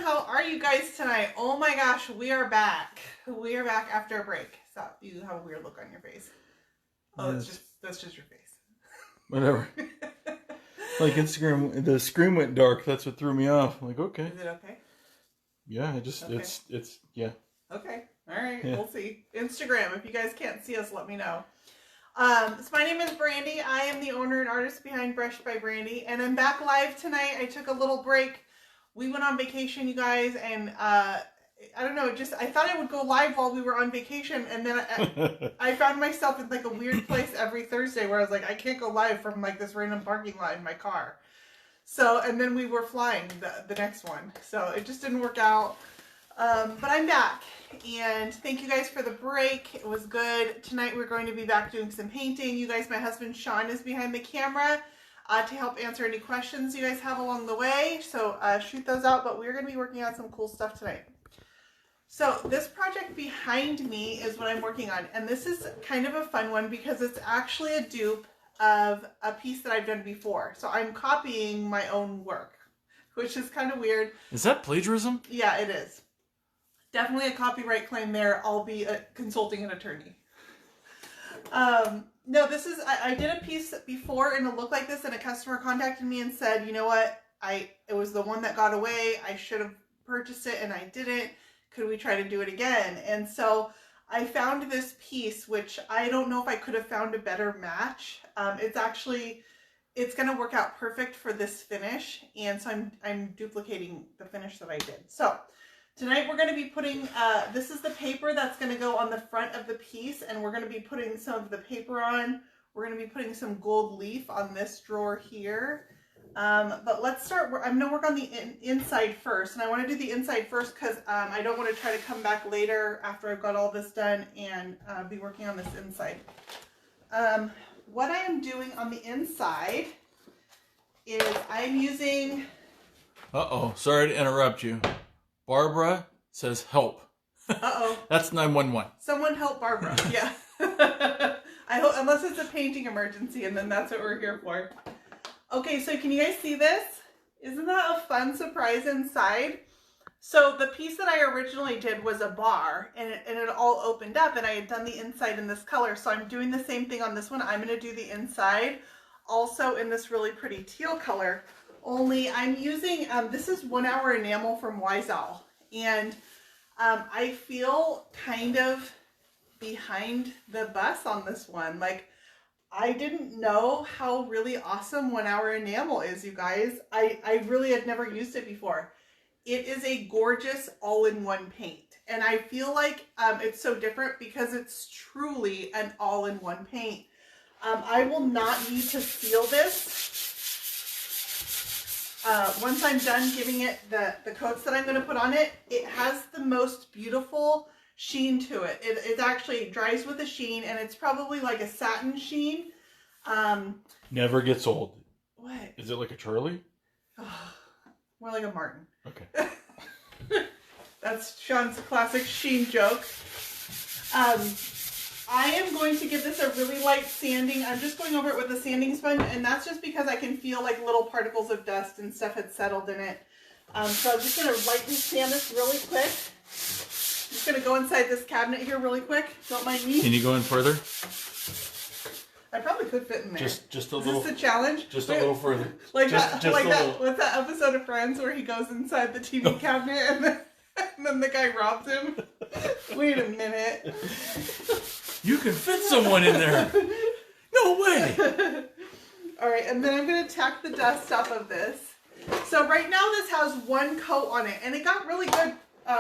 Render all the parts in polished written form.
How are you guys tonight? Oh my gosh, we are back. We are back after a break. Stop. You have a weird look on your face. Oh, yes. That's just your face. Whatever. Like Instagram, the screen went dark. That's what threw me off. I'm like, okay. Is it okay? Yeah, it's yeah. Okay. All right. Yeah. We'll see. Instagram. If you guys can't see us, let me know. So my name is Brandy. I am the owner and artist behind Brushed by Brandy, and I'm back live tonight. I took a little break. We went on vacation, you guys, and I don't know, I thought I would go live while we were on vacation, and then I found myself in like a weird place every Thursday where I was like, I can't go live from like this random parking lot in my car. So, and then we were flying the next one, so it just didn't work out. But I'm back, and thank you guys for the break. It was good. Tonight we're going to be back doing some painting. You guys, my husband Sean is behind the camera to help answer any questions you guys have along the way. So shoot those out, but we're going to be working on some cool stuff tonight. So this project behind me is what I'm working on, and this is kind of a fun one because it's actually a dupe of a piece that I've done before. So I'm copying my own work, which is kind of weird. Is that plagiarism? Yeah, it is. Definitely a copyright claim there. I'll be consulting an attorney. No, this is, I did a piece before and it looked like this, and a customer contacted me and said, you know what, it was the one that got away. I should have purchased it and I didn't. Could we try to do it again? And so I found this piece, which I don't know if I could have found a better match. It's going to work out perfect for this finish. And so I'm duplicating the finish that I did. So tonight we're going to be putting, this is the paper that's going to go on the front of the piece, and we're going to be putting some of the paper on. We're going to be putting some gold leaf on this drawer here. But let's start, I'm going to work on the inside first, and I want to do the inside first because I don't want to try to come back later after I've got all this done and be working on this inside. What I am doing on the inside is I'm using... Uh-oh, sorry to interrupt you. Barbara says help. Uh-oh. That's 911. Someone help Barbara. Yeah. I hope, unless it's a painting emergency, and then that's what we're here for. Okay, so can you guys see this? Isn't that a fun surprise inside? So the piece that I originally did was a bar, and it all opened up, and I had done the inside in this color. So I'm doing the same thing on this one. I'm going to do the inside also in this really pretty teal color. Only I'm using, this is 1 hour enamel from Wise Owl, and I feel kind of behind the bus on this one. Like, I didn't know how really awesome 1 hour enamel is, you guys. I really had never used it before. It is a gorgeous all-in-one paint, and I feel like it's so different because it's truly an all-in-one paint. I will not need to seal this. Once I'm done giving it the coats that I'm going to put on it, it has the most beautiful sheen to it. It actually dries with a sheen, and it's probably like a satin sheen. Never gets old. What? Is it like a Charlie? Oh, more like a Martin. Okay. That's Sean's classic sheen joke. I am going to give this a really light sanding. I'm just going over it with a sanding sponge, and that's just because I can feel like little particles of dust and stuff had settled in it. So I'm just going to lightly sand this really quick. I'm just going to go inside this cabinet here really quick. Don't mind me. Can you go in further? I probably could fit in there. Just a little. Is this the challenge? Just a little further. Like just that. Like that. little. What's that episode of Friends where he goes inside the TV cabinet and then the guy robs him? Wait a minute. You can fit someone in there. No way. All right, and then I'm going to tack the dust off of this. So right now this has one coat on it, and it got really good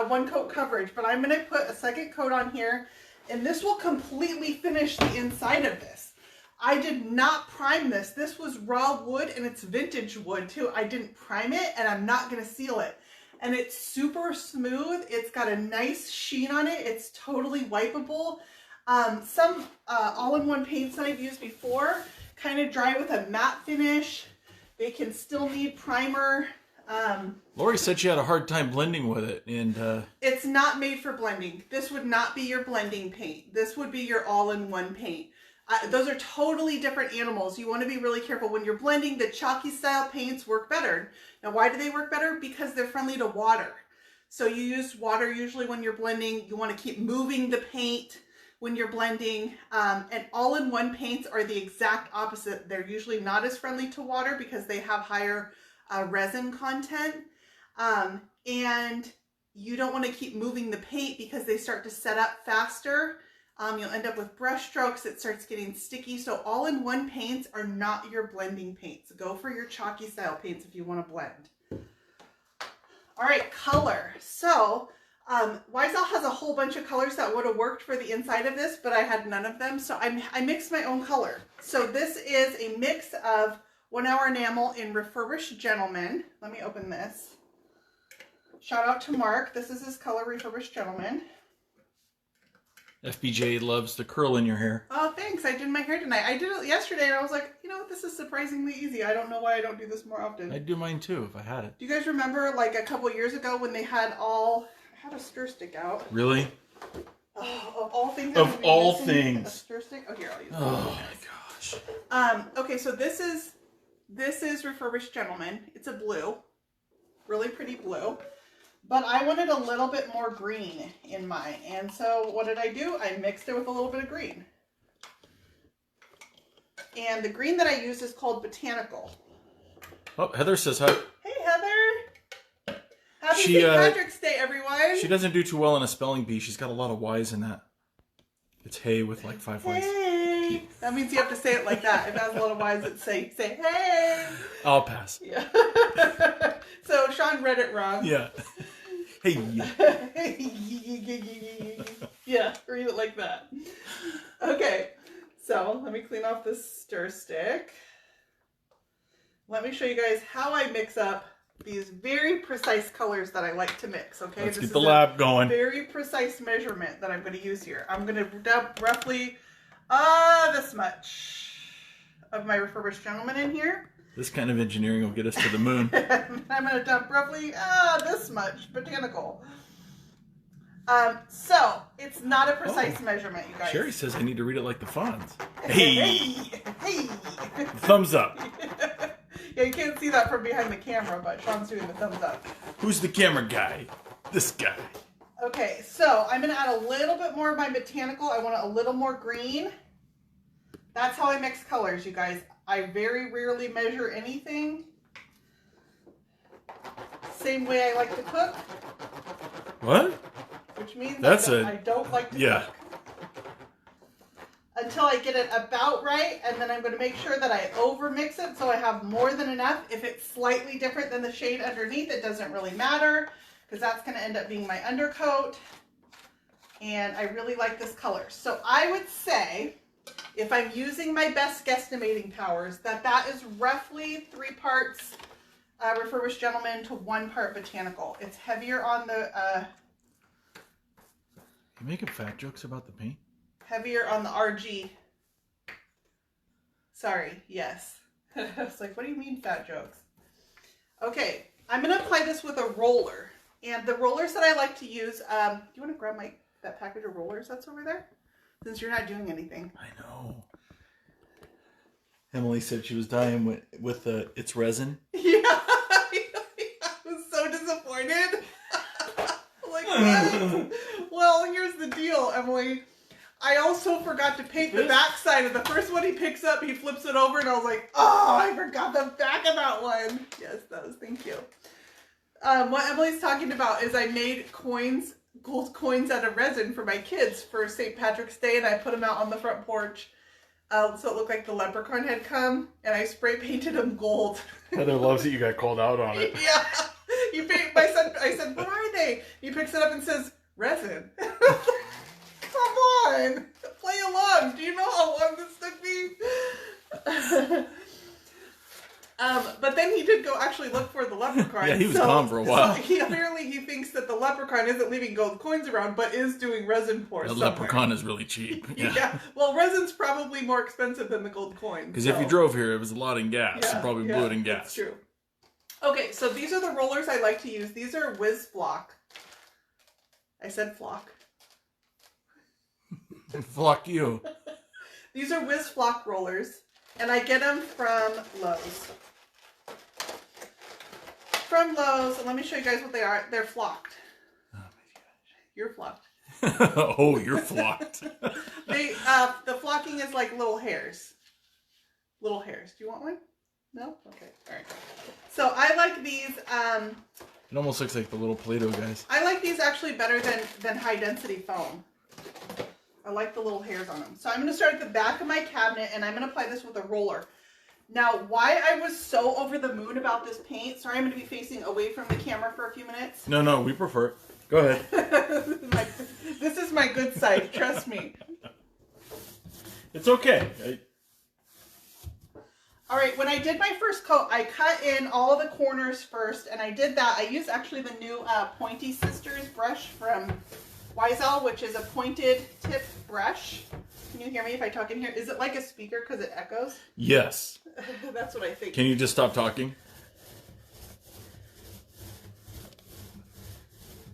one coat coverage, but I'm going to put a second coat on here, and this will completely finish the inside of this. I did not prime this. This was raw wood, and it's vintage wood too. I didn't prime it, and I'm not going to seal it. And it's super smooth. It's got a nice sheen on it. It's totally wipeable. Some all-in-one paints that I've used before kind of dry with a matte finish. They can still need primer. Lori said she had a hard time blending with it, and it's not made for blending. This would not be your blending paint. This would be your all-in-one paint. Those are totally different animals. You want to be really careful when you're blending. The chalky style paints work better. Now, why do they work better? Because they're friendly to water. So you use water usually when you're blending. You want to keep moving the paint when you're blending. And all-in-one paints are the exact opposite. They're usually not as friendly to water because they have higher resin content. And you don't want to keep moving the paint because they start to set up faster. You'll end up with brush strokes. It starts getting sticky. So all-in-one paints are not your blending paints. Go for your chalky style paints if you want to blend. All right, color. So Wysall has a whole bunch of colors that would have worked for the inside of this, but I had none of them. So I mixed my own color. So this is a mix of 1 Hour Enamel in Refurbished Gentleman. Let me open this. Shout out to Mark. This is his color, Refurbished Gentleman. FBJ loves the curl in your hair. Oh, thanks. I did my hair tonight. I did it yesterday and I was like, you know what? This is surprisingly easy. I don't know why I don't do this more often. I'd do mine too if I had it. Do you guys remember like a couple years ago when they had I had a stir stick out. Really? Oh, of all things. Of all things. A stir stick? Oh, here, I'll use it. Oh my gosh. Okay, so this is Refurbished Gentleman. It's a blue. Really pretty blue. But I wanted a little bit more green in mine. And so what did I do? I mixed it with a little bit of green. And the green that I used is called Botanical. Oh, Heather says hi. Hey, Heather. Happy St. Patrick's Day, everyone. She doesn't do too well in a spelling bee. She's got a lot of Y's in that. It's hey with like 5 Y's. Hey. That means you have to say it like that. If it has a lot of Y's, it's say hey. I'll pass. Yeah. So Sean read it wrong. Yeah. Hey. Yeah, read it like that. Okay, so let me clean off this stir stick. Let me show you guys how I mix up these very precise colors that I like to mix, okay? Let's this get the lab going. Very precise measurement that I'm going to use here. I'm going to dump roughly this much of my Refurbished Gentleman in here. This kind of engineering will get us to the moon. I'm going to dump roughly this much Botanical. So it's not a precise measurement, you guys. Sherry says I need to read it like the Fonz. Hey! Thumbs up. Yeah, you can't see that from behind the camera, but Sean's doing the thumbs up. Who's the camera guy? This guy. Okay, so I'm going to add a little bit more of my Botanical. I want a little more green. That's how I mix colors, you guys. I very rarely measure anything. Same way I like to cook. What? Which means I don't like to cook. Until I get it about right, and then I'm going to make sure that I over mix it so I have more than enough. If it's slightly different than the shade underneath, it doesn't really matter because that's going to end up being my undercoat. And I really like this color. So I would say, if I'm using my best guesstimating powers, that is roughly 3 parts Refurbished Gentleman to 1 part Botanical. It's heavier on the... You making fat jokes about the paint? Heavier on the RG. Sorry, yes. I was like, what do you mean fat jokes? Okay, I'm going to apply this with a roller. And the rollers that I like to use, do you want to grab that package of rollers that's over there? Since you're not doing anything. I know. Emily said she was dying with its resin. Yeah. I was so disappointed. Like, what? Well, here's the deal, Emily. I also forgot to paint the back side of the first one he picks up. He flips it over, and I was like, oh, I forgot the back of that one. Yes, thank you. What Emily's talking about is I made coins, gold coins out of resin for my kids for St. Patrick's Day, and I put them out on the front porch so it looked like the leprechaun had come, and I spray painted them gold. Heather loves that you got called out on it. Yeah. My son, I said, what are they? He picks it up and says, resin. Come on, play along. Do you know how long this took me? But then he did go actually look for the leprechaun. Yeah, he was gone for a while. So he thinks that the leprechaun isn't leaving gold coins around, but is doing resin pours. The leprechaun is really cheap. Yeah. Yeah. Well, resin's probably more expensive than the gold coin. Because if you drove here, it was a lot in gas. Yeah, you probably blew it in gas. That's true. Okay, so these are the rollers I like to use. These are Whiz Flock. I said flock. Flock you. These are Whiz Flock rollers, and I get them from Lowe's. And let me show you guys what they are. They're flocked. You're flocked. Oh, you're flocked. The flocking is like little hairs. Little hairs. Do you want one? No? Okay. All right. So I like these. It almost looks like the little Play-Doh guys. I like these actually better than high density foam. I like the little hairs on them. So I'm going to start at the back of my cabinet and I'm going to apply this with a roller. Now, why I was so over the moon about this paint, sorry, I'm going to be facing away from the camera for a few minutes. No, we prefer it. Go ahead. This is my good side, trust me. It's okay. All right, when I did my first coat, I cut in all the corners first, and I did that. I used actually the new Pointy Sisters brush from Wiesel, which is a pointed tip brush. Can you hear me if I talk in here? Is it like a speaker because it echoes? Yes. That's what I think. Can you just stop talking?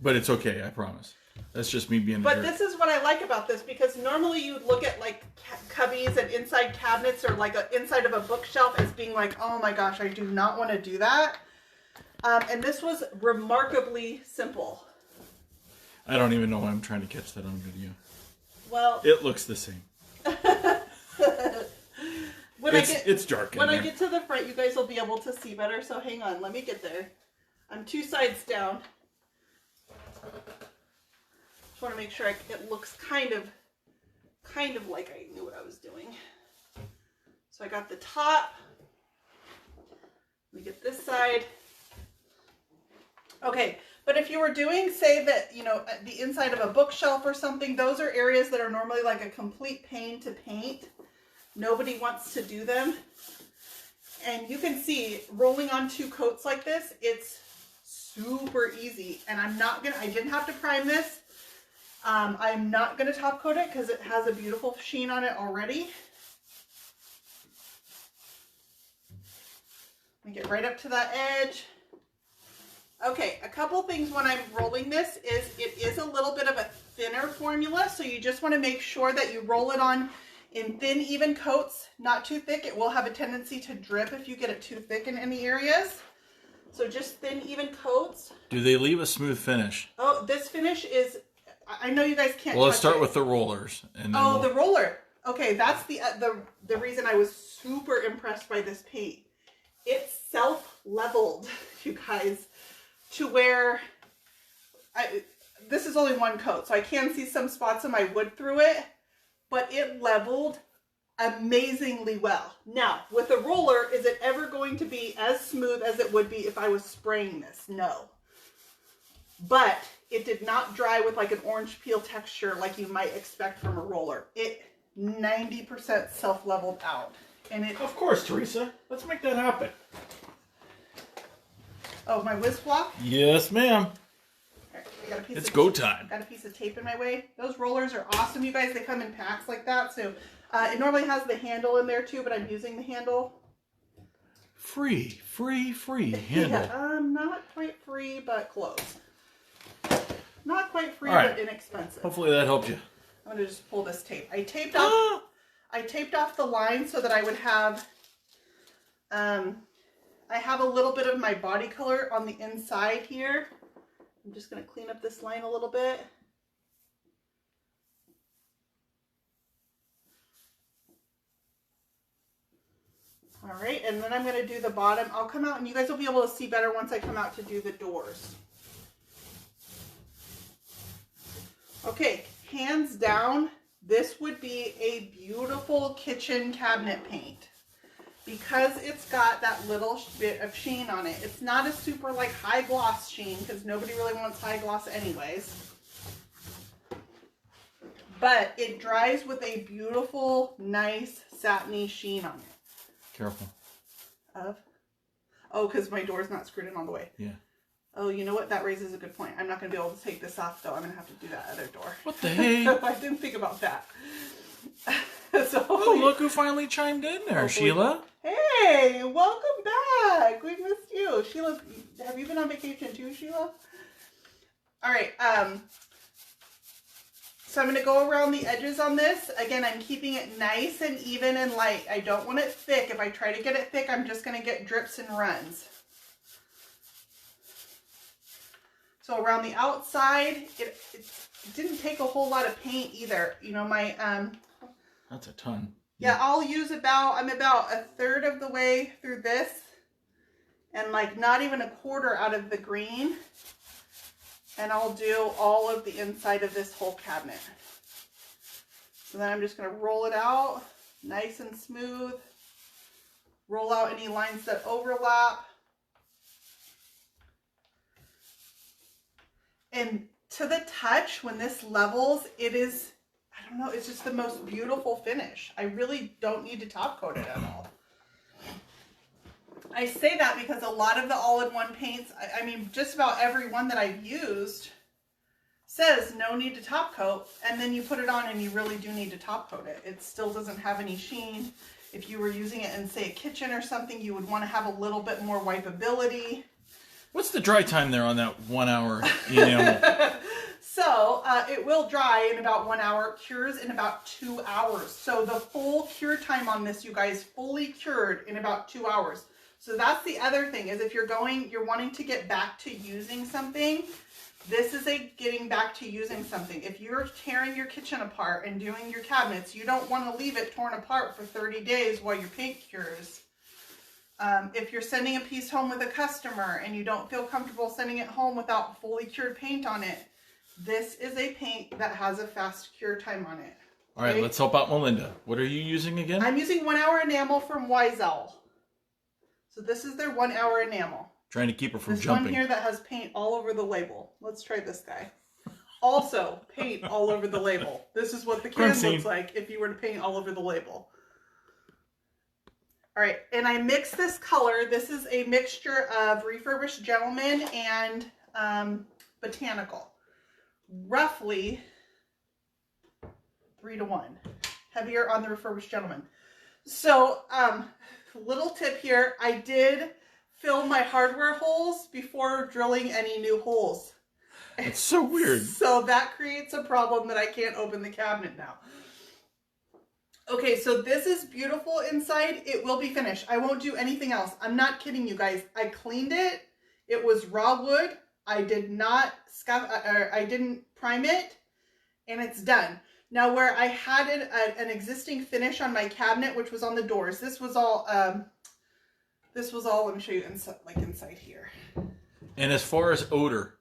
But it's okay, I promise. That's just me being a jerk. This is what I like about this, because normally you'd look at like cubbies and inside cabinets or like inside of a bookshelf as being like, oh my gosh, I do not want to do that. And this was remarkably simple. I don't even know why I'm trying to catch that on video. Well, it looks the same. It's dark in there. When I get to the front, you guys will be able to see better. So hang on, let me get there. I'm 2 sides down. Just want to make sure it looks kind of like I knew what I was doing. So I got the top. Let me get this side. Okay, but if you were doing, say that, you know, the inside of a bookshelf or something, those are areas that are normally like a complete pain to paint. Nobody wants to do them. And you can see, rolling on 2 coats like this, it's super easy. And I didn't have to prime this. I'm not going to top coat it because it has a beautiful sheen on it already. Let me get right up to that edge. Okay, a couple things when I'm rolling this is it is a little bit of a thinner formula, so you just want to make sure that you roll it on in thin, even coats, not too thick. It will have a tendency to drip if you get it too thick in any areas. So just thin, even coats. Do they leave a smooth finish? Oh, this finish is, I know you guys can't. Well, let's start with the rollers. And then the roller. Okay, that's the reason I was super impressed by this paint. It's self-leveled, you guys, to where this is only 1 coat, so I can see some spots of my wood through it, but it leveled amazingly well. Now, with a roller, is it ever going to be as smooth as it would be if I was spraying this? No. But it did not dry with like an orange peel texture like you might expect from a roller. It 90% self-leveled out. And it, of course, Teresa. Let's make that happen. Oh, my whiz block? Yes, ma'am. It's go time. Got a piece of tape in my way. Those rollers are awesome, you guys. They come in packs like that. So it normally has the handle in there too, but I'm using the handle. Free handle. Yeah, not quite free, but close. Not quite free, right, but inexpensive. Hopefully that helped you. I'm gonna just pull this tape. I taped off the line so that I would have I have a little bit of my body color on the inside here. I'm just going to clean up this line a little bit. All right, and then I'm going to do the bottom. I'll come out and you guys will be able to see better once I come out to do the doors. Okay, hands down, this would be a beautiful kitchen cabinet paint. Because it's got that little bit of sheen on it. It's not a super like high gloss sheen because nobody really wants high gloss anyways. But it dries with a beautiful, nice, satiny sheen on it. Careful. Oh, because my door's not screwed in all the way. Yeah. Oh, you know what? That raises a good point. I'm not going to be able to take this off though. I'm going to have to do that other door. What the heck? I didn't think about that. So, oh, look who finally chimed in there, Sheila. Hey, welcome back. We missed you. Sheila, have you been on vacation too, Sheila? All right. So I'm going to go around the edges on this. Again, I'm keeping it nice and even and light. I don't want it thick. If I try to get it thick, I'm just going to get drips and runs. So around the outside, it didn't take a whole lot of paint either. You know, my That's a ton. yeah, I'm about a third of the way through this, and like not even a quarter out of the green, and I'll do all of the inside of this whole cabinet. So then I'm just going to roll it out nice and smooth, roll out any lines that overlap, and to the touch, when this levels, it is, I don't know, it's just the most beautiful finish. I really don't need to top coat it at all. I say that because a lot of the all-in-one paints, I mean, just about every one that I've used says no need to top coat, and then you put it on and you really do need to top coat it. It still doesn't have any sheen. If you were using it in, say, a kitchen or something, you would want to have a little bit more wipeability. What's the dry time there on that 1 hour enamel? So it will dry in about 1 hour, cures in about 2 hours. So the full cure time on this, you guys, fully cured in about 2 hours. So that's the other thing, is if you're wanting to get back to using something, this is a getting back to using something. If you're tearing your kitchen apart and doing your cabinets, you don't want to leave it torn apart for 30 days while your paint cures. If you're sending a piece home with a customer and you don't feel comfortable sending it home without fully cured paint on it, this is a paint that has a fast cure time on it. All right, let's help out Melinda. What are you using again? I'm using 1 hour enamel from Wiesel. So this is their 1 hour enamel. Trying to keep her from this jumping. This one here that has paint all over the label. Let's try this guy. Also, paint all over the label. This is what the can looks like if you were to paint all over the label. All right, and I mix this color. This is a mixture of Refurbished Gentleman and Botanical. Roughly 3-to-1. Heavier on the Refurbished Gentleman. So, little tip here. I did fill my hardware holes before drilling any new holes. It's so weird. So that creates a problem that I can't open the cabinet now. Okay, so this is beautiful inside. It will be finished. I won't do anything else. I'm not kidding you guys. I cleaned it. It was raw wood. I did not I didn't prime it, and it's done. Now, where I had an existing finish on my cabinet, which was on the doors, this was all, let me show you inside here. And as far as odor?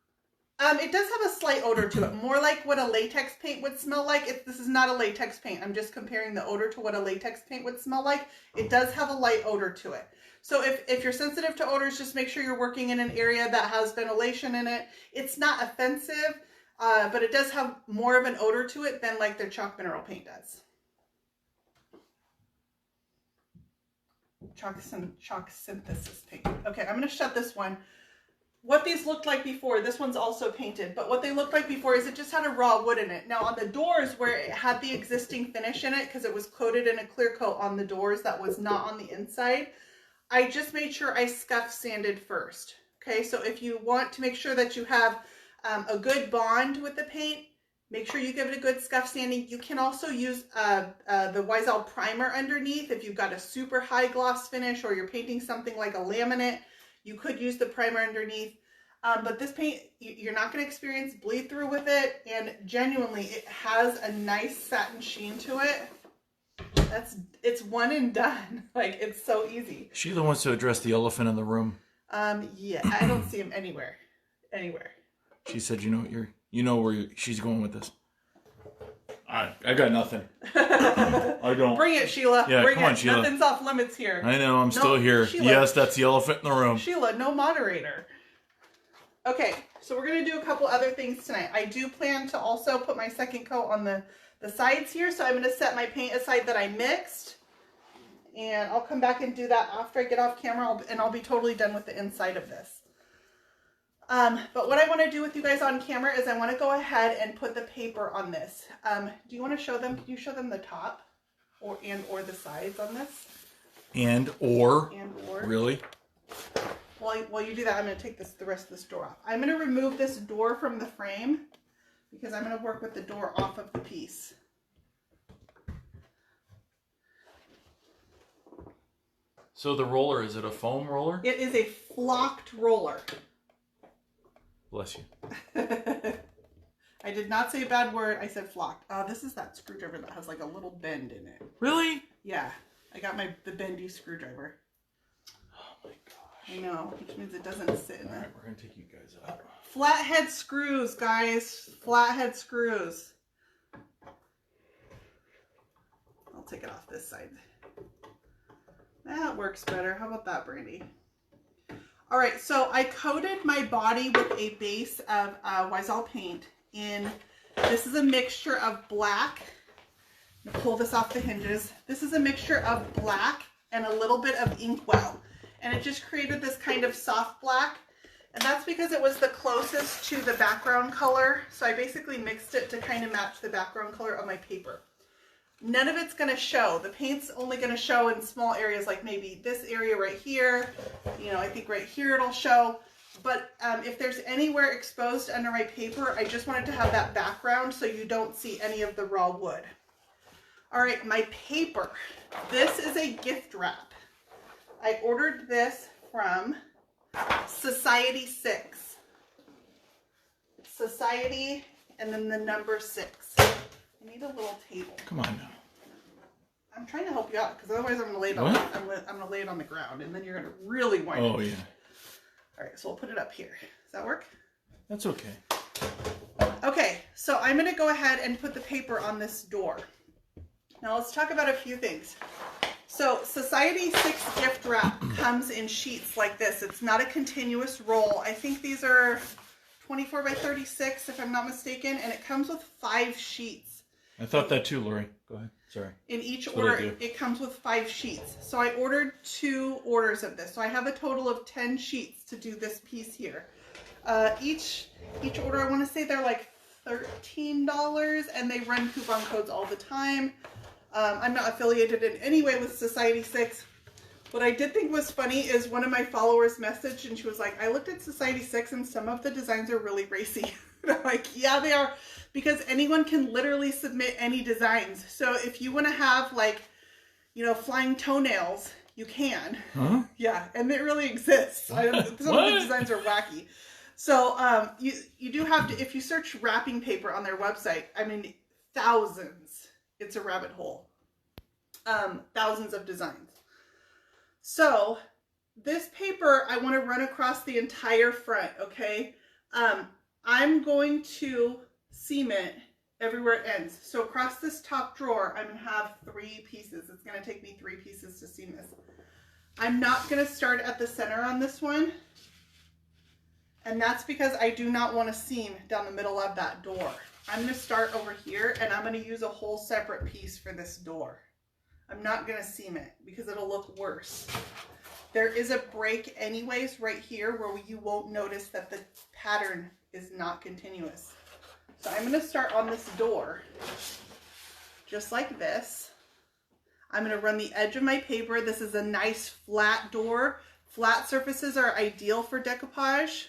It does have a slight odor to it, more like what a latex paint would smell like. This is not a latex paint. I'm just comparing the odor to what a latex paint would smell like. It does have a light odor to it. So if you're sensitive to odors, just make sure you're working in an area that has ventilation in it. It's not offensive, but it does have more of an odor to it than like their chalk mineral paint does. Chalk synthesis paint. Okay, I'm going to shut this one. What these looked like before, this one's also painted, but what they looked like before is it just had a raw wood in it. Now on the doors where it had the existing finish in it, because it was coated in a clear coat on the doors that was not on the inside, I just made sure I scuff sanded first. Okay, so if you want to make sure that you have a good bond with the paint, make sure you give it a good scuff sanding. You can also use the Wiesel primer underneath if you've got a super high gloss finish or you're painting something like a laminate. You could use the primer underneath, but this paint, you're not going to experience bleed through with it, and genuinely, it has a nice satin sheen to it. It's one and done. Like, it's so easy. Sheila wants to address the elephant in the room. Yeah, I don't see him anywhere. She said, you know where she's going with this. I got nothing. I don't. Bring it, Sheila. Yeah, Bring come on, it. Sheila. Nothing's off limits here. I know, I'm still here. Sheila. Yes, that's the elephant in the room. Sheila, no moderator. Okay, so we're going to do a couple other things tonight. I do plan to also put my second coat on the sides here, so I'm going to set my paint aside that I mixed. And I'll come back and do that after I get off camera, and I'll be totally done with the inside of this. But what I want to do with you guys on camera is I want to go ahead and put the paper on this. Do you want to show them? Can you show them the top or the sides on this? Or. Really? While you do that, I'm going to take the rest of this door off. I'm going to remove this door from the frame because I'm going to work with the door off of the piece. So the roller, is it a foam roller? It is a flocked roller. Bless you. I did not say a bad word. I said flocked. This is that screwdriver that has like a little bend in it. Really? Yeah. I got the bendy screwdriver. Oh my gosh. I know, which means it doesn't sit in there. Alright, we're going to take you guys out. Flathead screws, guys. Flathead screws. I'll take it off this side. That works better. How about that, Brandy? All right, so I coated my body with a base of Wysol paint in, this is a mixture of black. I'm gonna pull this off the hinges. This is a mixture of black and a little bit of inkwell. And it just created this kind of soft black. And that's because it was the closest to the background color. So I basically mixed it to kind of match the background color of my paper. None of it's going to show. The paint's only going to show in small areas, like maybe this area right here. You know, I think right here it'll show. But if there's anywhere exposed under my paper, I just wanted to have that background so you don't see any of the raw wood. All right, my paper. This is a gift wrap. I ordered this from Society 6. Society and then the number 6. I need a little table. Come on now. I'm trying to help you out because otherwise I'm gonna lay it on. I'm gonna lay it on the ground, and then you're gonna really wind it. Oh yeah. All right, so we'll put it up here. Does that work? That's okay. Okay, so I'm gonna go ahead and put the paper on this door. Now let's talk about a few things. So Society 6 gift wrap comes in sheets like this. It's not a continuous roll. I think these are 24 by 36 if I'm not mistaken, and it comes with 5 sheets. I thought that too, Lori. Go ahead. Sorry. In each order, it comes with 5 sheets. So I ordered 2 orders of this. So I have a total of 10 sheets to do this piece here. Each order, I want to say they're like $13, and they run coupon codes all the time. I'm not affiliated in any way with Society 6. What I did think was funny is one of my followers messaged and she was like, I looked at Society 6 and some of the designs are really racy. And I'm like, yeah, they are, because anyone can literally submit any designs. So if you want to have like, you know, flying toenails, you can. Huh? Yeah, and it really exists. Some of the designs are wacky. So you do have to, if you search wrapping paper on their website, I mean, thousands. It's a rabbit hole. Thousands of designs. So this paper, I want to run across the entire front, okay? I'm going to seam it everywhere it ends. So across this top drawer, I'm going to have 3 pieces. It's going to take me 3 pieces to seam this. I'm not going to start at the center on this one. And that's because I do not want to seam down the middle of that door. I'm going to start over here and I'm going to use a whole separate piece for this door. I'm not going to seam it because it'll look worse. There is a break anyways right here where you won't notice that the pattern is not continuous. So I'm going to start on this door just like this. I'm going to run the edge of my paper. This is a nice flat door. Flat surfaces are ideal for decoupage.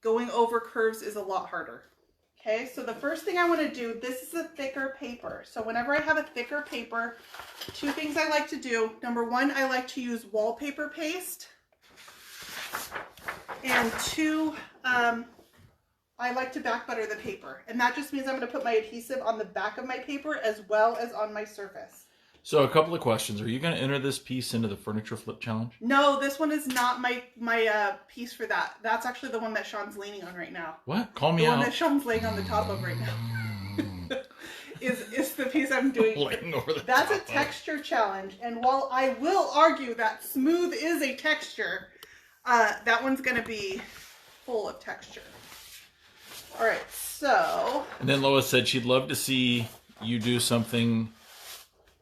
Going over curves is a lot harder. Okay, so the first thing I want to do, this is a thicker paper. So whenever I have a thicker paper, 2 things I like to do. Number 1, I like to use wallpaper paste. And 2, I like to back butter the paper. And that just means I'm going to put my adhesive on the back of my paper as well as on my surface. So a couple of questions. Are you going to enter this piece into the furniture flip challenge? No, this one is not my piece for that. That's actually the one that Sean's leaning on right now. What? Call me out. The one that Sean's laying on the top of right now. is the piece I'm doing. Laying over the That's top a texture challenge. And while I will argue that smooth is a texture, that one's going to be full of texture. All right, so. And then Lois said she'd love to see you do something.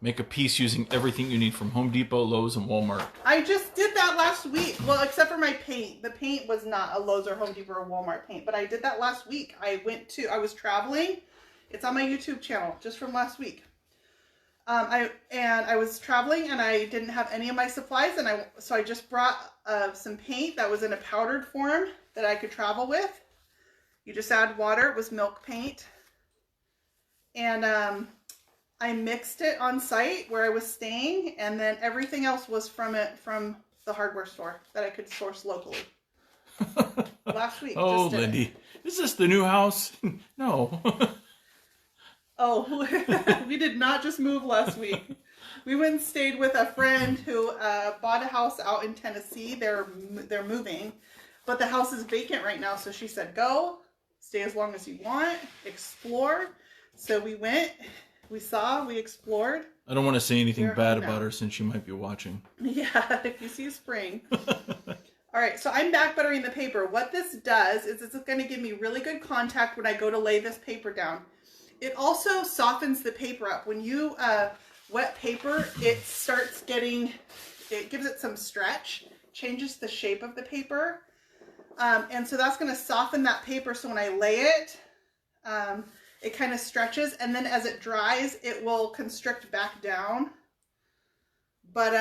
Make a piece using everything you need from Home Depot, Lowe's, and Walmart. I just did that last week. Well, except for my paint. The paint was not a Lowe's or Home Depot or Walmart paint, but I did that last week. I was traveling. It's on my YouTube channel, just from last week. I was traveling and I didn't have any of my supplies, and so I just brought some paint that was in a powdered form that I could travel with. You just add water. It was milk paint. And I mixed it on site where I was staying, and then everything else was from the hardware store that I could source locally. Last week. Oh, just Lindy. Is this the new house? No. Oh, we did not just move last week. We went and stayed with a friend who bought a house out in Tennessee. They're moving, but the house is vacant right now. So she said, go, stay as long as you want, explore. So we went, we saw, we explored. I don't want to say anything bad about her since she might be watching. Yeah, if you see spring. All right, so I'm back buttering the paper. What this does is it's going to give me really good contact when I go to lay this paper down. It also softens the paper up. When you wet paper, it starts getting, it gives it some stretch, changes the shape of the paper. And so that's going to soften that paper, so when I lay it, it kind of stretches, and then as it dries, it will constrict back down. But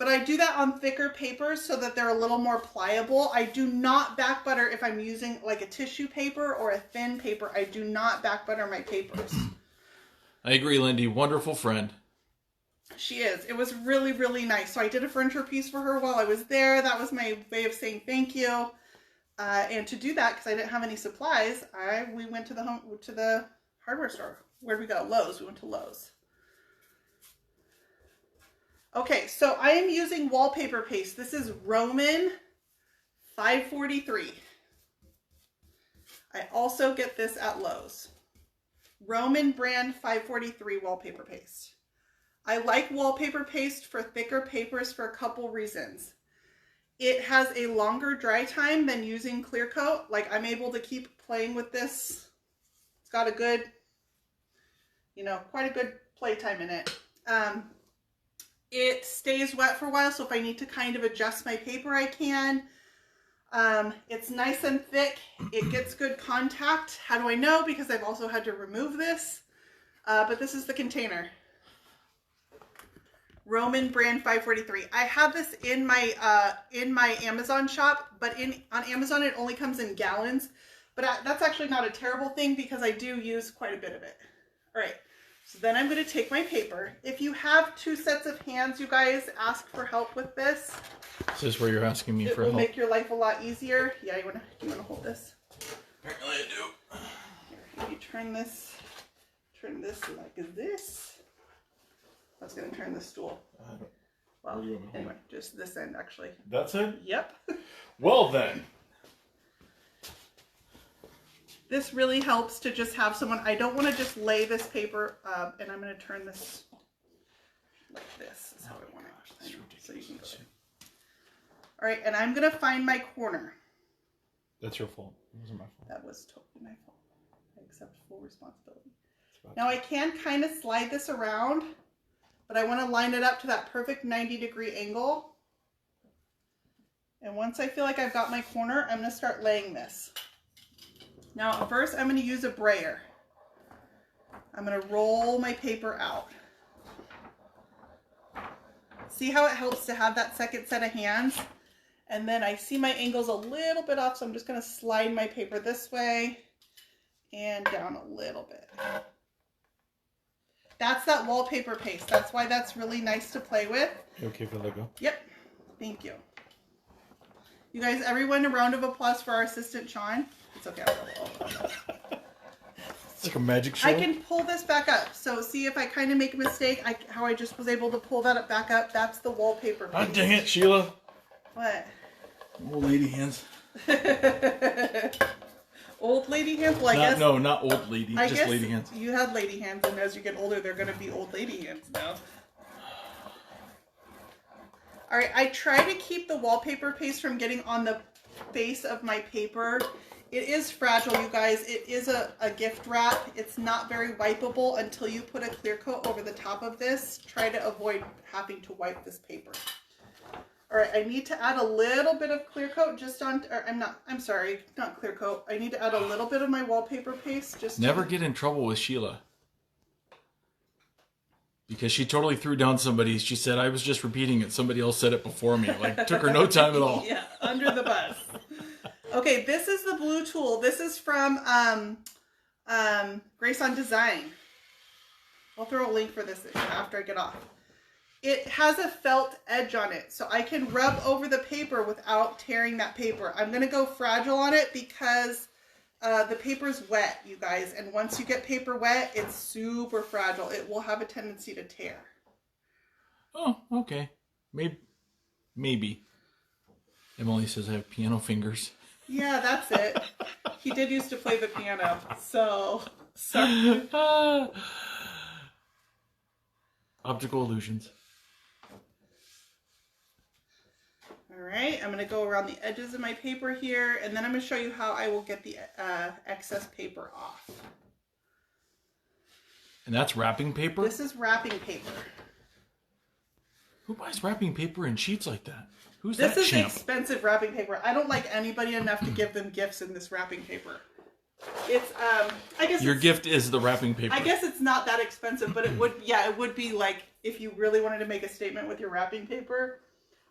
I do that on thicker papers so that they're a little more pliable. I do not back butter if I'm using like a tissue paper or a thin paper. I do not back butter my papers. I agree, Lindy. Wonderful friend. She is. It was really, really nice. So I did a furniture piece for her while I was there. That was my way of saying thank you. And to do that, because I didn't have any supplies, we went to the hardware store. Where'd we go? Lowe's. We went to Lowe's. Okay, so I am using wallpaper paste. This is Roman 543. I also get this at Lowe's. Roman brand 543 wallpaper paste. I like wallpaper paste for thicker papers for a couple reasons. It has a longer dry time than using clear coat. Like, I'm able to keep playing with this. It's got a good, quite a good play time in it. It stays wet for a while, so if I need to kind of adjust my paper, I can. It's nice and thick. It gets good contact. How do I know? Because I've also had to remove this. But this is the container. Roman brand 543. I have this in my Amazon shop, but on Amazon it only comes in gallons. But that's actually not a terrible thing because I do use quite a bit of it. All right. So then I'm going to take my paper. If you have two sets of hands, you guys ask for help with this. Is this where you're asking me for help? It will make your life a lot easier. Yeah, do you want to hold this? Apparently I do. Here, you turn this like this. I was going to turn the stool. Well, anyway, just this end actually. That's it? Yep. Well then. This really helps to just have someone, I don't want to just lay this paper up, and I'm going to turn this like this. Is how I want it. So you can go there. All right, and I'm going to find my corner. That's your fault. It wasn't my fault. That was totally my fault. I accept full responsibility. Now I can kind of slide this around, but I want to line it up to that perfect 90-degree angle. And once I feel like I've got my corner, I'm going to start laying this. Now, first I'm going to use a brayer. I'm going to roll my paper out. See how it helps to have that second set of hands? And then I see my angles a little bit off, so I'm just going to slide my paper this way and down a little bit. That's that wallpaper paste. That's why that's really nice to play with. You okay for let go? Yep. Thank you. You guys, everyone, a round of applause for our assistant, Sean. It's okay. It's like a magic show. I can pull this back up. So see if I kind of make a mistake, how I just was able to pull that back up. That's the wallpaper paste. Oh, dang it, Sheila. What? Old lady hands. Old lady hands? Well, I guess. No, not old lady. I just guess lady hands. You had lady hands, and as you get older, they're going to be old lady hands now. All right, I try to keep the wallpaper paste from getting on the face of my paper. It is fragile, you guys. It is a gift wrap. It's not very wipeable until you put a clear coat over the top of this. Try to avoid having to wipe this paper. All right, I need to add a little bit of clear coat just on, or I'm sorry, not clear coat. I need to add a little bit of my wallpaper paste just Never get in trouble with Sheila. Because she totally threw down somebody. She said, I was just repeating it. Somebody else said it before me. Like, took her no time at all. Yeah, under the bus. Okay, this is the blue tool. This is from Grace on Design. I'll throw a link for this after I get off. it has a felt edge on it, so I can rub over the paper without tearing that paper. I'm going to go fragile on it because the paper's wet, you guys, and once you get paper wet, it's super fragile. It will have a tendency to tear. Oh, okay. Maybe. Emily says I have piano fingers. Yeah, that's it. He did used to play the piano, so... Optical illusions. Alright, I'm going to go around the edges of my paper here, and then I'm going to show you how I will get the excess paper off. And that's wrapping paper? This is wrapping paper. Who buys wrapping paper in sheets like that? Who's this that is champ? Expensive wrapping paper. I don't like anybody enough to give them gifts in this wrapping paper. It's, I guess your gift is the wrapping paper. I guess it's not that expensive, but it would, yeah, it would be like if you really wanted to make a statement with your wrapping paper.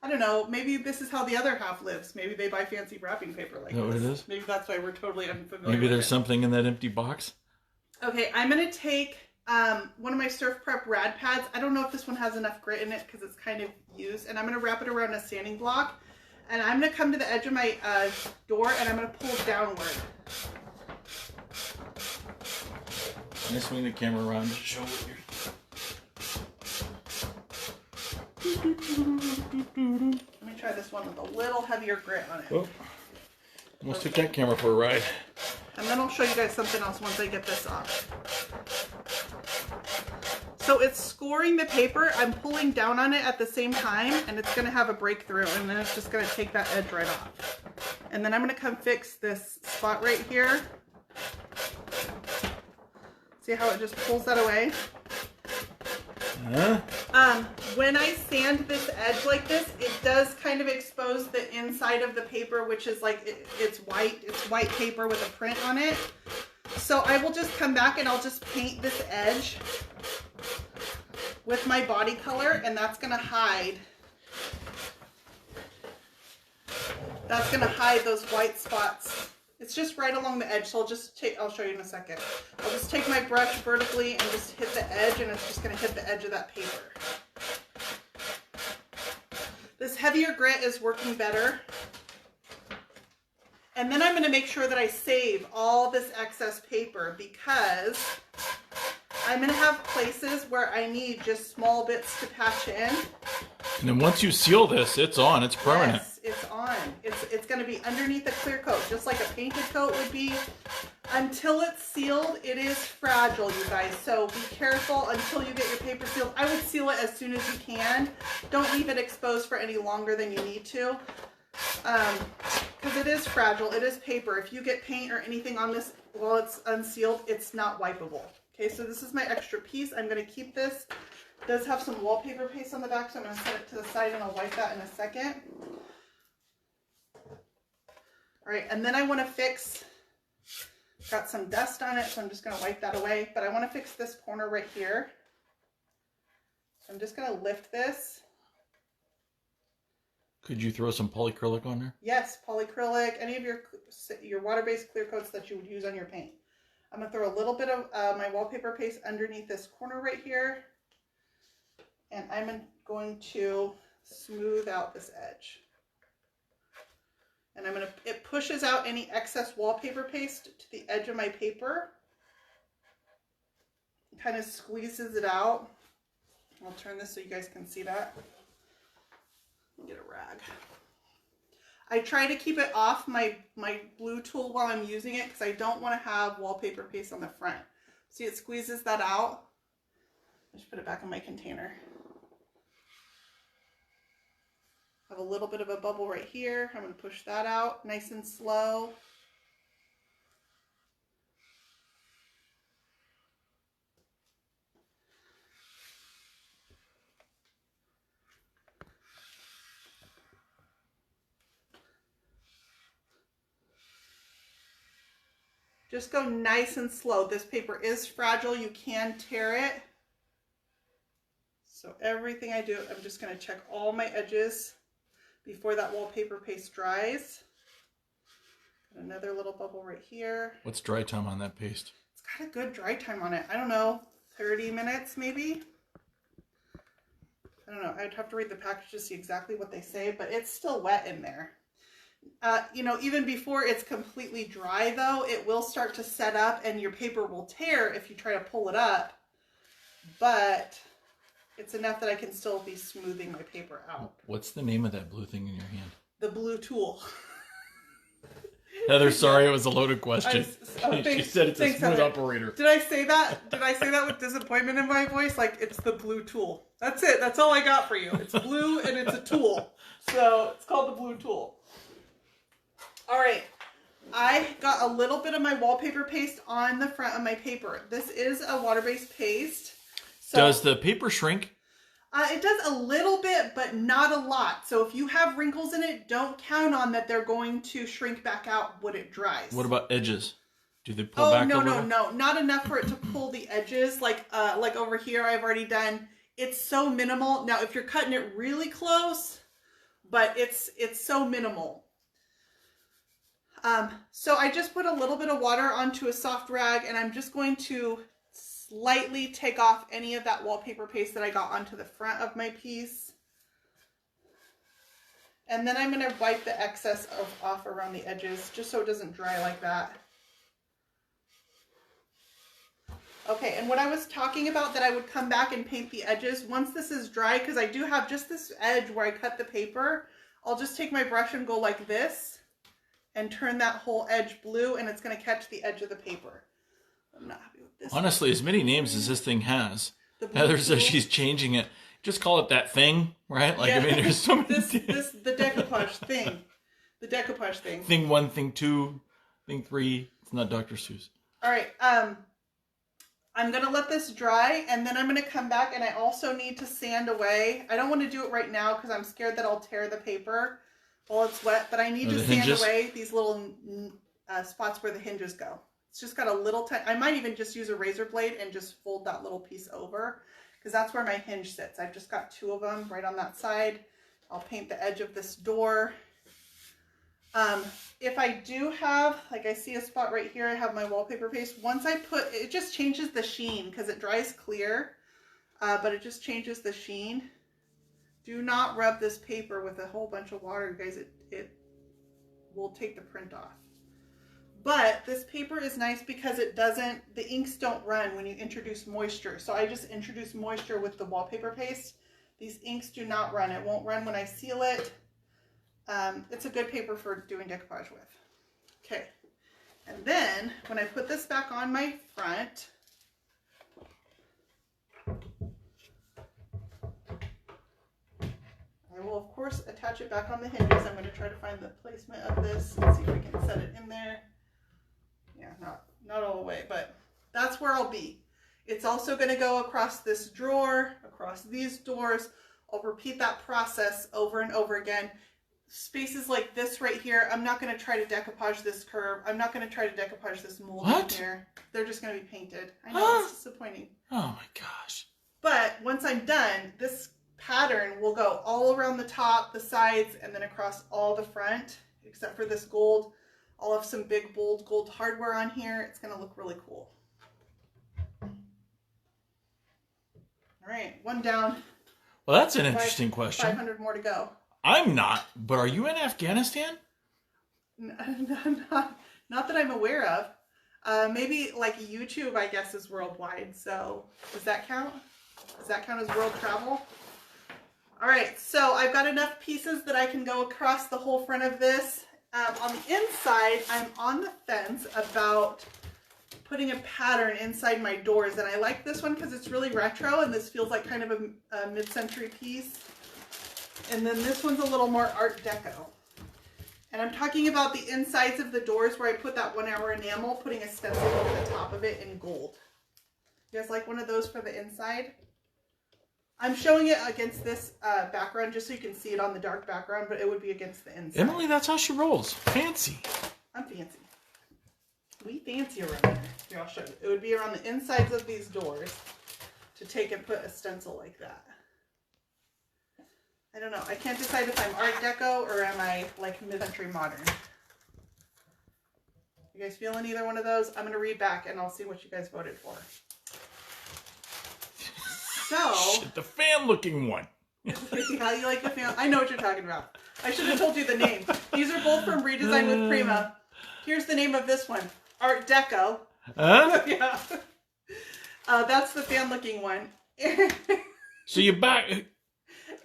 I don't know. Maybe this is how the other half lives. Maybe they buy fancy wrapping paper like this. What it is? Maybe that's why we're totally unfamiliar. Maybe with there's it. something in that empty box. Okay, I'm gonna take one of my Surf Prep rad pads. I don't know if this one has enough grit in it because it's kind of used, and I'm gonna wrap it around a sanding block, and I'm gonna come to the edge of my door, and I'm gonna pull downward. Can I swing the camera around to show what you're... Let me try this one with a little heavier grit on it. Oh, almost took that camera for a ride. And then I'll show you guys something else once I get this off. So it's scoring the paper. I'm pulling down on it at the same time, and it's going to have a breakthrough, and then it's just going to take that edge right off. And then I'm going to come fix this spot right here. See how it just pulls that away? When I sand this edge like this, it does kind of expose the inside of the paper, which is like, it's white paper with a print on it. So I will just come back and I'll just paint this edge with my body color, and that's going to hide. That's going to hide those white spots. It's just right along the edge, so I'll show you in a second. I'll just take my brush vertically and just hit the edge, and it's just going to hit the edge of that paper. This heavier grit is working better. And then I'm going to make sure that I save all this excess paper, because I'm going to have places where I need just small bits to patch in. And then once you seal this, it's on. It's permanent. Yes, it's on. It's going to be underneath a clear coat, just like a painted coat would be. Until it's sealed, it is fragile, you guys. So be careful until you get your paper sealed. I would seal it as soon as you can. Don't leave it exposed for any longer than you need to. Because it is fragile. It is paper. If you get paint or anything on this while it's unsealed, it's not wipeable. Okay, so this is my extra piece. I'm going to keep this. It does have some wallpaper paste on the back, so I'm going to set it to the side and I'll wipe that in a second. All right, and then I want to fix, got some dust on it, so I'm just going to wipe that away, but I want to fix this corner right here. So I'm just going to lift this. Could you throw some polyacrylic on there? Yes, polyacrylic, any of your water-based clear coats that you would use on your paint. I'm going to throw a little bit of my wallpaper paste underneath this corner right here. And I'm going to smooth out this edge. And it pushes out any excess wallpaper paste to the edge of my paper. It kind of squeezes it out. I'll turn this so you guys can see that. Get a rag. I try to keep it off my blue tool while I'm using it because I don't want to have wallpaper paste on the front. See, it squeezes that out. Just put it back in my container. I have a little bit of a bubble right here. I'm going to push that out nice and slow. Just go nice and slow. This paper is fragile. You can tear it. So everything I do, I'm just going to check all my edges before that wallpaper paste dries. Got another little bubble right here. What's dry time on that paste? It's got a good dry time on it. I don't know, 30 minutes maybe? I don't know. I'd have to read the package to see exactly what they say, but it's still wet in there. You know, even before it's completely dry, though, it will start to set up and your paper will tear if you try to pull it up. But it's enough that I can still be smoothing my paper out. What's the name of that blue thing in your hand? The blue tool. Heather, sorry, it was a loaded question. She said it's a smooth Heather. operator. Did I say that? Did I say that with disappointment in my voice? Like, it's the blue tool. That's it. That's all I got for you. It's blue and it's a tool. So it's called the blue tool. All right. I got a little bit of my wallpaper paste on the front of my paper. This is a water-based paste. So, does the paper shrink? It does a little bit, but not a lot. So if you have wrinkles in it, don't count on that they're going to shrink back out when it dries. What about edges? Do they pull back a little? No. Not enough for it to pull the edges. Like over here, I've already done. It's so minimal. Now, if you're cutting it really close, but it's so minimal. So I just put a little bit of water onto a soft rag, and I'm just going to lightly take off any of that wallpaper paste that I got onto the front of my piece. And then I'm going to wipe the excess off around the edges just so it doesn't dry like that. Okay, and what I was talking about that I would come back and paint the edges, once this is dry, because I do have just this edge where I cut the paper, I'll just take my brush and go like this and turn that whole edge blue, and it's going to catch the edge of the paper. I'm not happy with this. Honestly, as many names as this thing has, Heather says she's changing it. Just call it that thing, right? Like, yeah. I mean, there's so many the decoupage thing. The decoupage thing. Thing 1, thing 2, thing 3. It's not Dr. Seuss. All right. I'm going to let this dry, and then I'm going to come back, and I also need to sand away. I don't want to do it right now because I'm scared that I'll tear the paper while it's wet, but I need to sand away these little spots where the hinges go. It's just got a little tiny, I might even just use a razor blade and just fold that little piece over because that's where my hinge sits. I've just got 2 of them right on that side. I'll paint the edge of this door. If I do have, like I see a spot right here, I have my wallpaper paste. Once I put, it just changes the sheen because it dries clear, but it just changes the sheen. Do not rub this paper with a whole bunch of water, guys. It will take the print off. But this paper is nice because it doesn't, the inks don't run when you introduce moisture. So I just introduce moisture with the wallpaper paste. These inks do not run. It won't run when I seal it. It's a good paper for doing decoupage with. Okay. And then when I put this back on my front, I will of course attach it back on the hinges. I'm going to try to find the placement of this and see if we can set it in there. Yeah, not all the way, but that's where I'll be. It's also going to go across this drawer, across these doors. I'll repeat that process over and over again. Spaces like this right here, I'm not going to try to decoupage this curve. I'm not going to try to decoupage this molding here. They're just going to be painted. I know, it's disappointing. Oh my gosh. But once I'm done, this pattern will go all around the top, the sides, and then across all the front, except for this gold. I'll have some big, bold gold hardware on here. It's going to look really cool. All right, 1 down. Well, that's an interesting question. 500 more to go. I'm not, but are you in Afghanistan? Not that I'm aware of. Maybe like YouTube, I guess, is worldwide. So does that count? Does that count as world travel? All right, so I've got enough pieces that I can go across the whole front of this. On the inside, I'm on the fence about putting a pattern inside my doors, and I like this one because it's really retro, and this feels like kind of a mid-century piece. And then this one's a little more Art Deco. And I'm talking about the insides of the doors where I put that 1 hour enamel, putting a stencil over the top of it in gold. You guys like one of those for the inside? I'm showing it against this background just so you can see it on the dark background, but it would be against the inside. Emily, that's how she rolls. Fancy. I'm fancy. We fancy around here. Here, I'll show you. It would be around the insides of these doors to take and put a stencil like that. I don't know. I can't decide if I'm Art Deco or am I like mid-century modern. You guys feeling either one of those? I'm going to read back and I'll see what you guys voted for. So, shit, the fan looking one. Yeah, you like the fan? I know what you're talking about. I should have told you the name. These are both from Redesign with Prima. Here's the name of this one. Art Deco. Huh? Yeah. That's the fan looking one. So you back.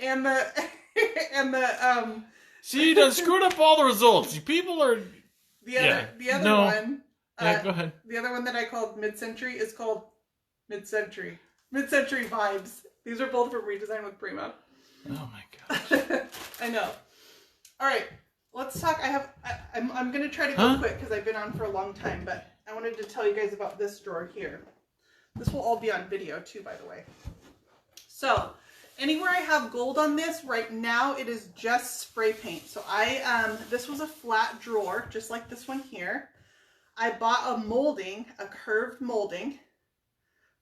and the See, you done screwed up all the results. You people are. the other no. one. Yeah, go ahead. The other one that I called mid-century is called mid-century. Mid-century vibes. These are both from Redesign with Prima. Oh my gosh. I know. All right, let's talk. I'm going to try to go quick because I've been on for a long time, but I wanted to tell you guys about this drawer here. This will all be on video too, by the way. So, anywhere I have gold on this, right now it is just spray paint. So this was a flat drawer, just like this one here. I bought a molding, a curved molding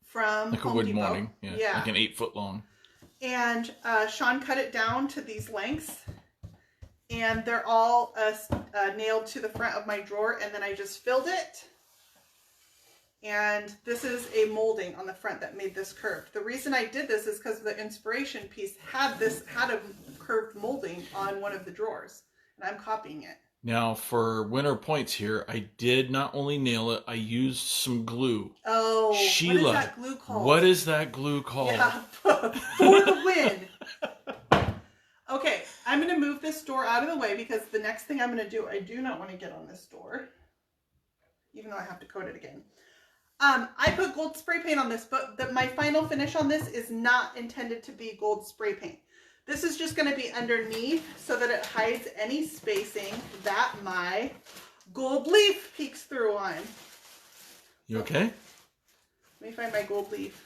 from like Home a wood Depot. molding. Yeah. Like an 8-foot long. And Sean cut it down to these lengths. And they're all nailed to the front of my drawer. And then I just filled it. And this is a molding on the front that made this curved. The reason I did this is because the inspiration piece had a curved molding on one of the drawers. And I'm copying it. Now, for winner points here, I did not only nail it, I used some glue. Oh, Sheila, what is that glue called? What is that glue called? Yeah, for the win. Okay, I'm going to move this door out of the way because the next thing I'm going to do, I do not want to get on this door, even though I have to coat it again. I put gold spray paint on this, but my final finish on this is not intended to be gold spray paint. This is just going to be underneath so that it hides any spacing that my gold leaf peeks through on. You okay? Let me find my gold leaf.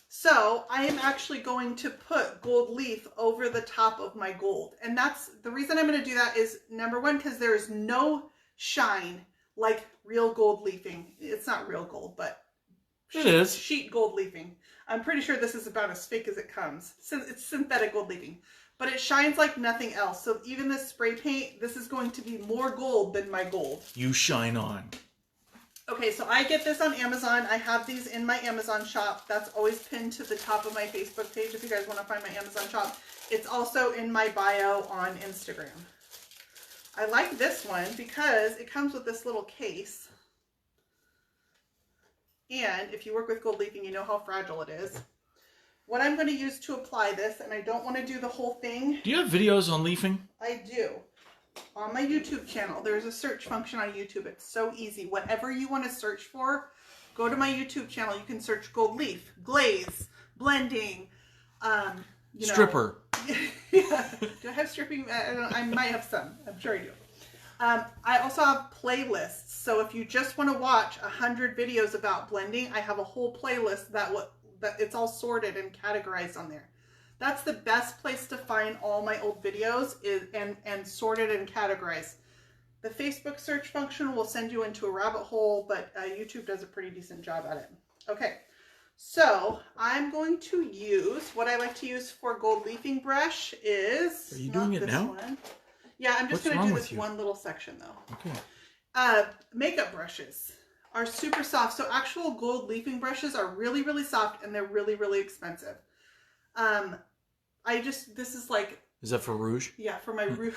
So I am actually going to put gold leaf over the top of my gold. And that's the reason I'm going to do that is, number one, because there is no shine like real gold leafing. It's not real gold, but it is sheet gold leafing. I'm pretty sure this is about as fake as it comes. It's synthetic gold leafing, but it shines like nothing else. So even this spray paint, this is going to be more gold than my gold. You shine on. Okay, so I get this on Amazon. I have these in my Amazon shop. That's always pinned to the top of my Facebook page if you guys want to find my Amazon shop. It's also in my bio on Instagram. I like this one because it comes with this little case. And if you work with gold leafing, you know how fragile it is. What I'm going to use to apply this, and I don't want to do the whole thing. Do you have videos on leafing? I do. On my YouTube channel, there's a search function on YouTube. It's so easy. Whatever you want to search for, go to my YouTube channel. You can search gold leaf, glaze, blending, stripper. Yeah. Do I have stripping? I might have some. I'm sure I do. I also have playlists. So if you just want to watch 100 videos about blending, I have a whole playlist that it's all sorted and categorized on there. That's the best place to find all my old videos and sorted and categorized. The Facebook search function will send you into a rabbit hole, but YouTube does a pretty decent job at it. Okay, so I'm going to use, what I like to use for gold leafing brush is... Are you doing it now? One. Yeah, I'm just going to do this one little section though. Okay. Makeup brushes are super soft. So actual gold leafing brushes are really, really soft and they're really, really expensive. This is like... Is that for rouge? Yeah, for my rouge.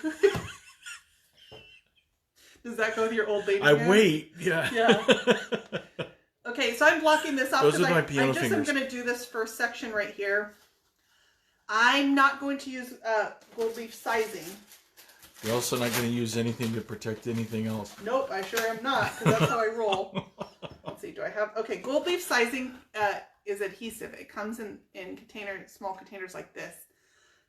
Does that go with your old lady? Wait, yeah. Yeah. Okay, so I'm blocking this off because I fingers. am going to do this first section right here. I'm not going to use gold leaf sizing. You're also not going to use anything to protect anything else. Nope, I sure am not, because that's how I roll. Let's see, do I have... Okay, gold leaf sizing is adhesive. It comes in small containers like this.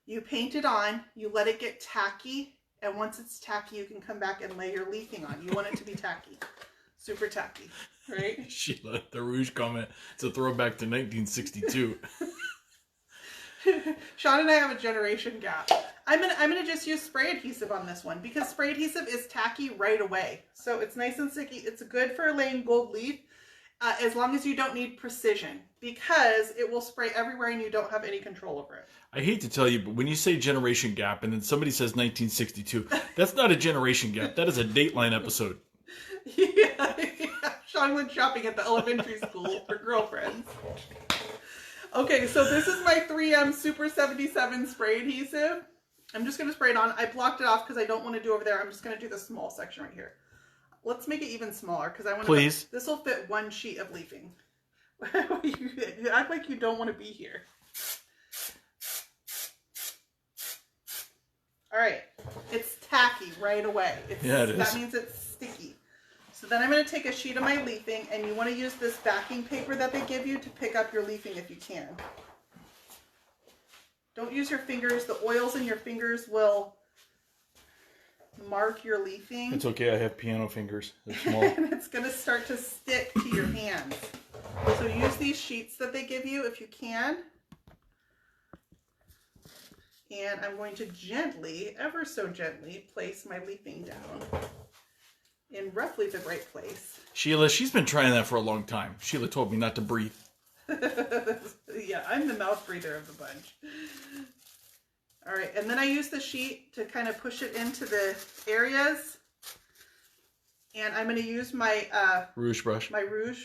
You paint it on, you let it get tacky, and once it's tacky, you can come back and lay your leafing on. You want it to be tacky. Super tacky, right? Sheila, the rouge comment. It's a throwback to 1962. Sean and I have a generation gap. I'm gonna just use spray adhesive on this one because spray adhesive is tacky right away. So it's nice and sticky. It's good for laying gold leaf as long as you don't need precision because it will spray everywhere and you don't have any control over it. I hate to tell you, but when you say generation gap and then somebody says 1962, that's not a generation gap. That is a Dateline episode. Yeah. Sean went shopping at the elementary school for girlfriends. Okay, so this is my 3M Super 77 spray adhesive. I'm just going to spray it on. I blocked it off because I don't want to do over there. I'm just going to do the small section right here. Let's make it even smaller because I want to. Please. This will fit one sheet of leafing. You act like you don't want to be here. All right. It's tacky right away. Yeah, it is. That means it's sticky. So then I'm going to take a sheet of my leafing, and you want to use this backing paper that they give you to pick up your leafing if you can. Don't use your fingers. The oils in your fingers will mark your leafing. It's okay. I have piano fingers. They're small. And it's going to start to stick to your hands. So use these sheets that they give you if you can. And I'm going to gently, ever so gently, place my leafing down in roughly the right place. Sheila, she's been trying that for a long time. Sheila told me not to breathe. Yeah, I'm the mouth breather of the bunch. All right, and then I use the sheet to kind of push it into the areas. And I'm going to use my rouge brush. My rouge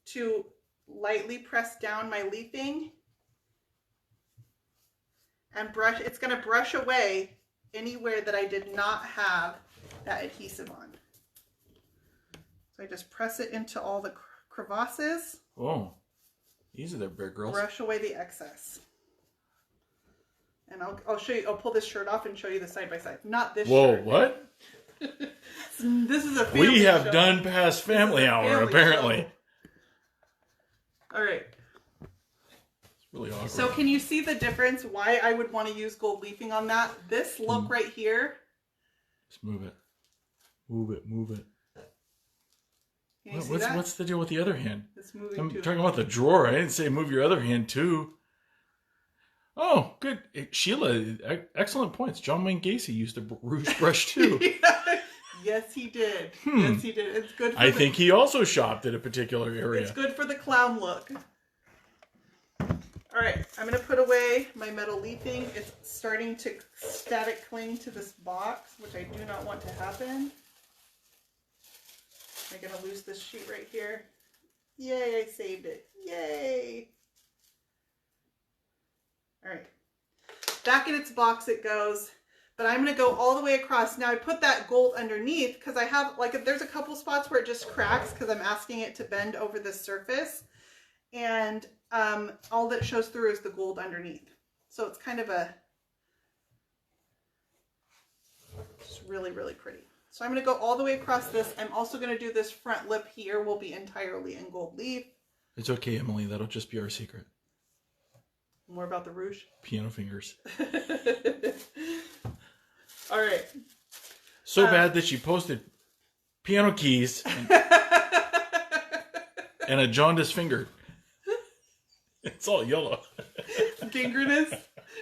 to lightly press down my leafing and brush. It's going to brush away anywhere that I did not have that adhesive on. So I just press it into all the crevasses. Oh, easy there, big girls. Brush away the excess. And I'll show you. I'll pull this shirt off and show you the side by side. Not this Whoa, shirt. what? This is a family We have show. done past family hour, family apparently. All right. It's really awkward. So can you see the difference? Why I would want to use gold leafing on that? This look right here. Just move it. Move it, move it. Can you see that? What's the deal with the other hand? It's moving I'm too. talking about the drawer. I didn't say move your other hand too. Oh, good. Sheila, excellent points. John Wayne Gacy used a rouge brush too. Yes, he did. Yes, he did. It's good for I think he also shopped at a particular area. It's good for the clown look. All right, I'm going to put away my metal leafing. It's starting to static cling to this box, which I do not want to happen. I'm going to lose this sheet right here. Yay, I saved it. Yay. All right, back in its box it goes, but I'm going to go all the way across. Now I put that gold underneath because I have, like, there's a couple spots where it just cracks because I'm asking it to bend over the surface. And all that shows through is the gold underneath. So it's kind of it's really, really pretty. So I'm going to go all the way across this. I'm also going to do this front lip here will be entirely in gold leaf. It's okay, Emily. That'll just be our secret. More about the rouge. Piano fingers. All right. So bad that she posted piano keys and a jaundiced finger. It's all yellow. Gangrenous.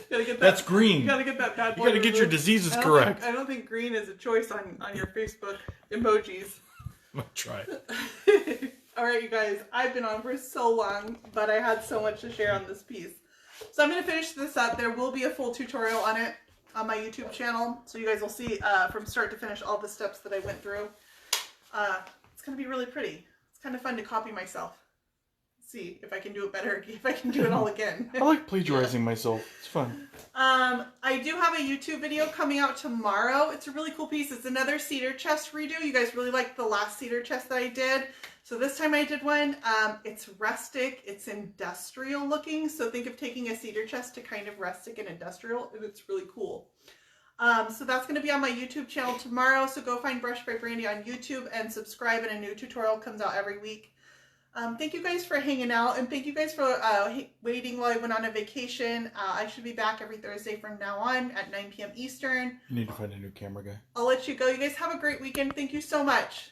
Gotta get that. That's green. You gotta get that bad boy. You gotta get your diseases correct. I don't think green is a choice on your Facebook emojis. I'm gonna try. All right, you guys. I've been on for so long, but I had so much to share on this piece. So I'm gonna finish this up. There will be a full tutorial on it on my YouTube channel, so you guys will see from start to finish all the steps that I went through. It's gonna be really pretty. It's kind of fun to copy myself. See if I can do it better, if I can do it all again. I like plagiarizing myself. It's fun. I do have a YouTube video coming out tomorrow. It's a really cool piece. It's another cedar chest redo. You guys really liked the last cedar chest that I did. So this time I did one. It's rustic. It's industrial looking. So think of taking a cedar chest to kind of rustic and industrial. And it's really cool. So that's going to be on my YouTube channel tomorrow. So go find Brush by Brandy on YouTube and subscribe, and a new tutorial comes out every week. Thank you guys for hanging out, and thank you guys for waiting while I went on a vacation. I should be back every Thursday from now on at 9 p.m. Eastern. You need to find a new camera guy. I'll let you go. You guys have a great weekend. Thank you so much.